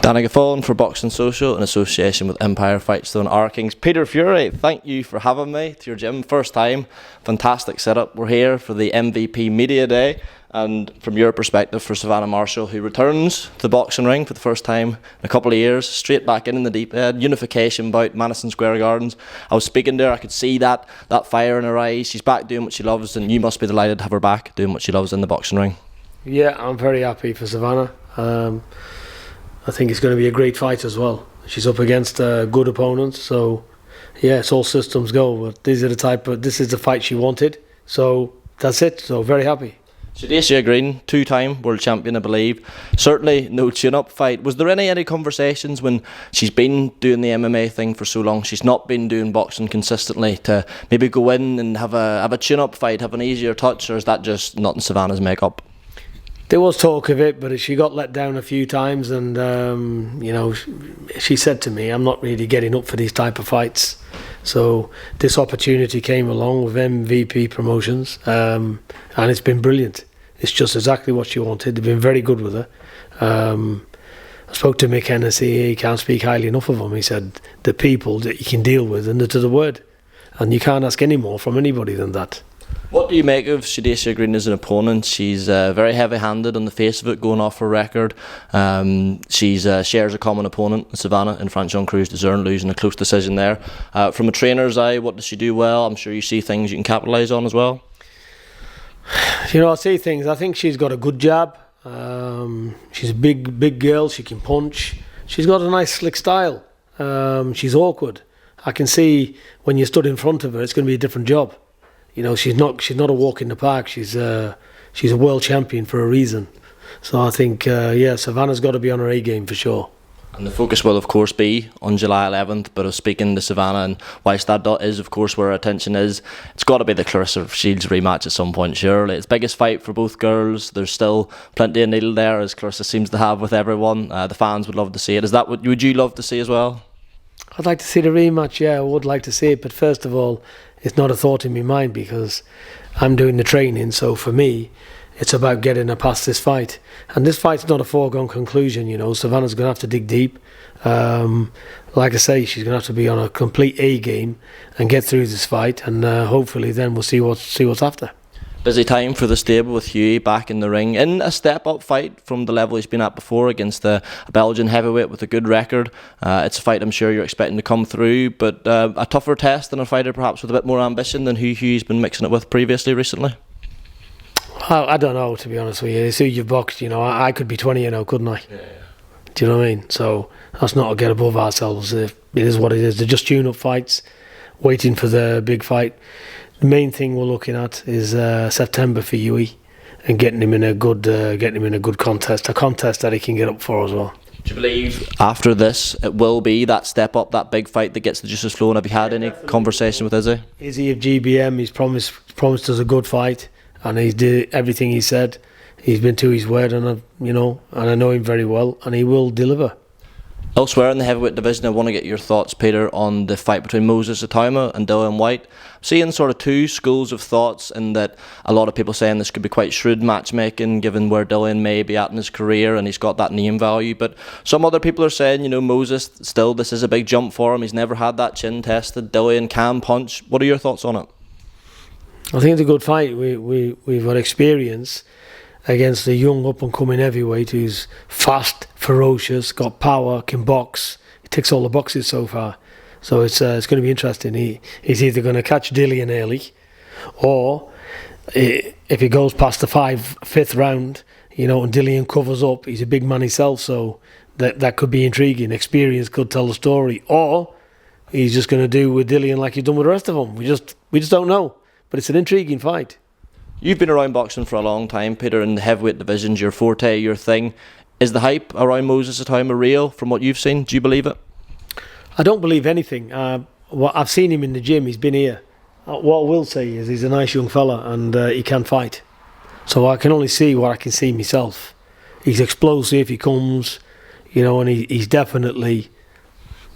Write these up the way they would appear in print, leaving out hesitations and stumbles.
Danny Gilfillan for Boxing Social in association with Empire Fightstone R Kings. Peter Fury, thank you for having me to your gym. First time, fantastic setup. We're here for the MVP Media Day, and from your perspective for Savannah Marshall, who returns to the boxing ring for the first time in a couple of years, straight back in the deep end, unification bout, Madison Square Gardens. I was speaking to her, I could see that fire in her eyes. She's back doing what she loves, and you must be delighted to have her back doing what she loves in the boxing ring. Yeah, I'm very happy for Savannah. I think it's going to be a great fight as well. She's up against a good opponent, so yeah, it's all systems go. But this is the fight she wanted, so that's it. So very happy. Shadeshia Green, two-time world champion, I believe. Certainly no tune-up fight. Was there any conversations when she's been doing the MMA thing for so long, she's not been doing boxing consistently, to maybe go in and have a tune-up fight, have an easier touch, or is that just not in Savannah's makeup? There was talk of it, but she got let down a few times, and she said to me, "I'm not really getting up for these type of fights." So this opportunity came along with MVP Promotions, and it's been brilliant. It's just exactly what she wanted. They've been very good with her. I spoke to Mick Hennessy. He can't speak highly enough of him. He said the people that you can deal with, and they're to the word, and you can't ask any more from anybody than that. What do you make of Shadeshia Green as an opponent? She's very heavy-handed on the face of it, going off her record. She shares a common opponent, Savannah, in Franchon Cruz de Zern, losing a close decision there. From a trainer's eye, what does she do well? I'm sure you see things you can capitalise on as well. I see things. I think she's got a good jab. She's a big girl. She can punch. She's got a nice slick style. She's awkward. I can see when you stood in front of her, it's going to be a different job. She's not a walk in the park. She's a world champion for a reason. So I think, Savannah's got to be on her A game for sure. And the focus will, of course, be on July 11th. But I was speaking to Savannah, and whilst that is, of course, where our attention is, it's got to be the Clarissa Shields rematch at some point, surely. It's the biggest fight for both girls. There's still plenty of needle there, as Clarissa seems to have with everyone. The fans would love to see it. Is that what would you love to see as well? I'd like to see the rematch, yeah, I would like to see it. But first of all, it's not a thought in my mind because I'm doing the training. So for me, it's about getting her past this fight. And this fight's not a foregone conclusion, Savannah's going to have to dig deep. Like I say, she's going to have to be on a complete A game and get through this fight. And hopefully then we'll see what's after. Busy time for the stable with Hugh back in the ring in a step-up fight from the level he's been at before against a Belgian heavyweight with a good record. It's a fight I'm sure you're expecting to come through, but a tougher test than a fighter perhaps with a bit more ambition than who Hugh's been mixing it with previously recently. I don't know, to be honest with you. It's who you've boxed, I could be 20 couldn't I? Yeah. Do you know what I mean? So that's not to get above ourselves. It is what it is. They're just tune-up fights, waiting for the big fight. The main thing we're looking at is September for Hugh and getting him in a good contest, a contest that he can get up for as well. Do you believe after this it will be that step up, that big fight that gets the juices flowing? Have you had any conversation with Izzy? Izzy of GBM, he's promised us a good fight, and he did everything he said. He's been to his word, and I know him very well, and he will deliver. Elsewhere in the heavyweight division, I want to get your thoughts, Peter, on the fight between Moses Itauma and Dillian Whyte. Seeing sort of two schools of thoughts, in that a lot of people saying this could be quite shrewd matchmaking given where Dillian may be at in his career and he's got that name value, but some other people are saying, Moses, still this is a big jump for him. He's never had that chin tested. Dillian can punch. What are your thoughts on it? I think it's a good fight. We've got experience against a young up-and-coming heavyweight who's fast, ferocious, got power, can box. He ticks all the boxes so far. So it's going to be interesting. He's either going to catch Dillian early, or if he goes past the fifth round, and Dillian covers up, he's a big man himself, so that could be intriguing. Experience could tell the story. Or he's just going to do with Dillian like he's done with the rest of them. We just don't know. But it's an intriguing fight. You've been around boxing for a long time, Peter, in the heavyweight divisions, your forte, your thing. Is the hype around Moses Itauma real from what you've seen? Do you believe it? I don't believe anything. I've seen him in the gym, he's been here. What I will say is he's a nice young fella, and he can fight. So I can only see what I can see myself. He's explosive, he comes, and he's definitely,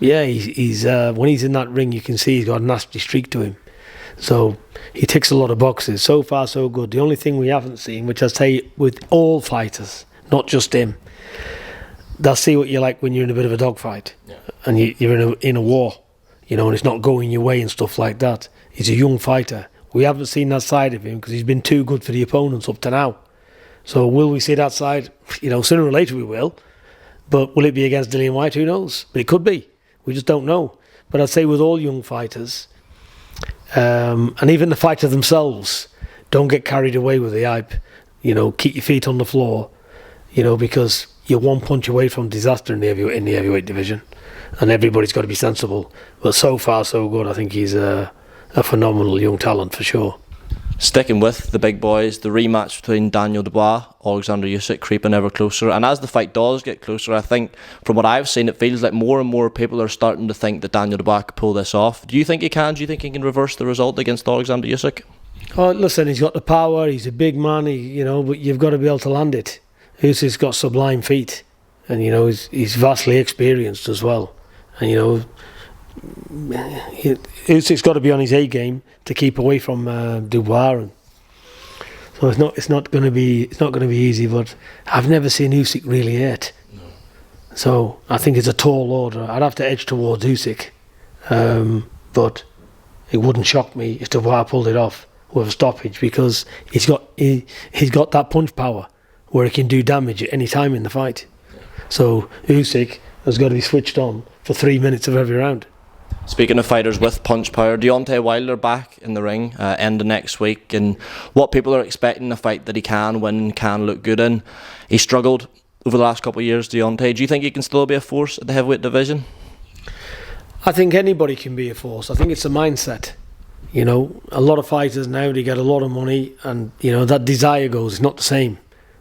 he's when he's in that ring you can see he's got a nasty streak to him. So he ticks a lot of boxes. So far, so good. The only thing we haven't seen, which I say with all fighters, not just him, they'll see what you're like when you're in a bit of a dogfight, and you're in a war, and it's not going your way and stuff like that. He's a young fighter. We haven't seen that side of him because he's been too good for the opponents up to now. So will we see that side? Sooner or later we will. But will it be against Dillian Whyte? Who knows? But it could be. We just don't know. But I'd say with all young fighters, and even the fighters themselves, don't get carried away with the hype. Keep your feet on the floor, because you're one punch away from disaster in the heavyweight division. And everybody's got to be sensible. But so far, so good. I think he's a phenomenal young talent for sure. Sticking with the big boys, the rematch between Daniel Dubois, Alexander Usyk creeping ever closer. And as the fight does get closer, I think from what I've seen, it feels like more and more people are starting to think that Daniel Dubois could pull this off. Do you think he can? Do you think he can reverse the result against Alexander Usyk? Oh, listen, he's got the power. He's a big man. But you've got to be able to land it. Usyk's got sublime feet, and he's vastly experienced as well. And Usyk's got to be on his A game to keep away from Dubois, and so it's not going to be easy. But I've never seen Usyk really hurt, so I think it's a tall order. I'd have to edge towards Usyk, but it wouldn't shock me if Dubois pulled it off with a stoppage, because he's got that punch power where he can do damage at any time in the fight. So Usyk has got to be switched on for 3 minutes of every round. Speaking of fighters with punch power, Deontay Wilder back in the ring end of next week, and what people are expecting, a fight that he can win, can look good in. He struggled over the last couple of years, Deontay. Do you think he can still be a force at the heavyweight division? I think anybody can be a force. I think it's a mindset. A lot of fighters now, they get a lot of money, and that desire goes, it's not the same.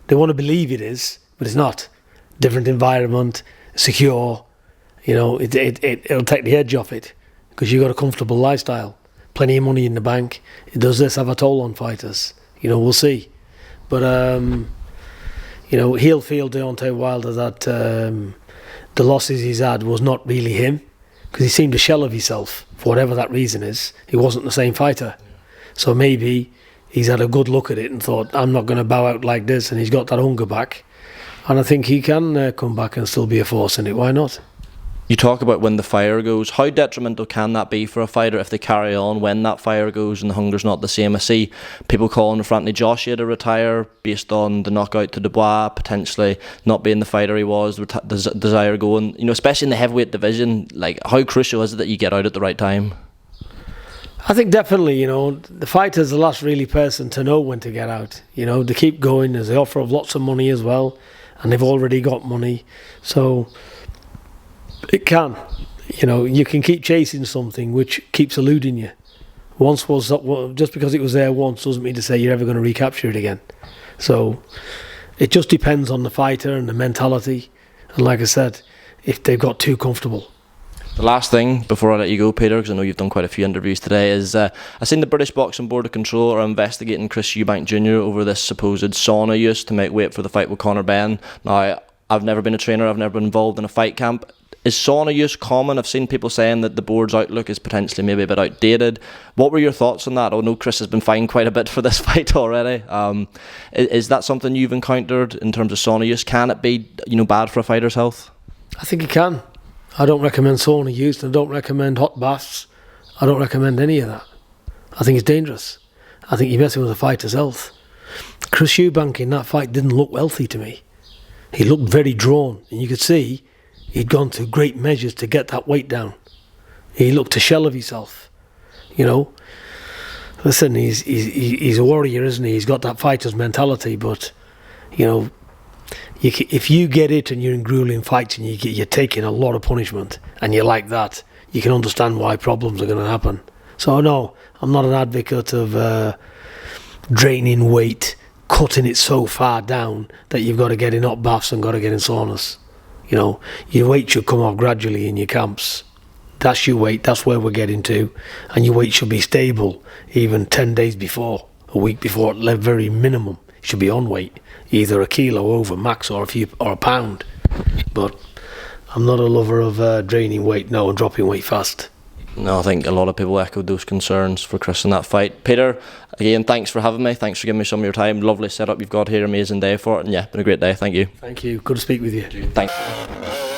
They want to believe it is, but it's not. Different environment, secure. It'll take the edge off it, because you've got a comfortable lifestyle, plenty of money in the bank. Does this have a toll on fighters? We'll see. But he'll feel, Deontay Wilder, that the losses he's had was not really him, because he seemed a shell of himself for whatever that reason is. He wasn't the same fighter. So maybe he's had a good look at it and thought, I'm not going to bow out like this, and he's got that hunger back. And I think he can come back and still be a force in it. Why not? You talk about when the fire goes. How detrimental can that be for a fighter if they carry on when that fire goes and the hunger's not the same? I see people calling for Anthony Joshua to retire based on the knockout to Dubois, potentially not being the fighter he was, the desire going. Especially in the heavyweight division, like, how crucial is it that you get out at the right time? I think definitely, the fighter's the last really person to know when to get out. They keep going as they offer lots of money as well, and they've already got money. So it can. You can keep chasing something which keeps eluding you. Just because it was there once doesn't mean to say you're ever going to recapture it again. So it just depends on the fighter and the mentality. And like I said, if they've got too comfortable. The last thing before I let you go, Peter, because I know you've done quite a few interviews today, is I've seen the British Boxing Board of Control are investigating Chris Eubank Jr. over this supposed sauna use to make weight for the fight with Conor Benn. Now, I've never been a trainer, I've never been involved in a fight camp. Is sauna use common? I've seen people saying that the board's outlook is potentially maybe a bit outdated. What were your thoughts on that? I know Chris has been fined quite a bit for this fight already. Is that something you've encountered in terms of sauna use? Can it be bad for a fighter's health? I think it can. I don't recommend sauna use, and I don't recommend hot baths. I don't recommend any of that. I think it's dangerous. I think you're messing with a fighter's health. Chris Eubank in that fight didn't look wealthy to me. He looked very drawn, and you could see he'd gone to great measures to get that weight down. He looked a shell of himself. Listen, he's a warrior, isn't he? He's got that fighter's mentality, but if you get it and you're in grueling fights and you're taking a lot of punishment and you're like that, you can understand why problems are going to happen. So no, I'm not an advocate of draining weight, cutting it so far down that you've got to get in hot baths and got to get in saunas. Your weight should come off gradually in your camps. That's your weight, that's where we're getting to. And your weight should be stable even 10 days before, a week before, at the very minimum. It should be on weight, either a kilo over max or a pound. But I'm not a lover of draining weight, no, and dropping weight fast. No, I think a lot of people echoed those concerns for Chris in that fight. Peter, again, thanks for having me. Thanks for giving me some of your time. Lovely setup you've got here. Amazing day for it. And yeah, been a great day. Thank you. Thank you. Good to speak with you. Thanks.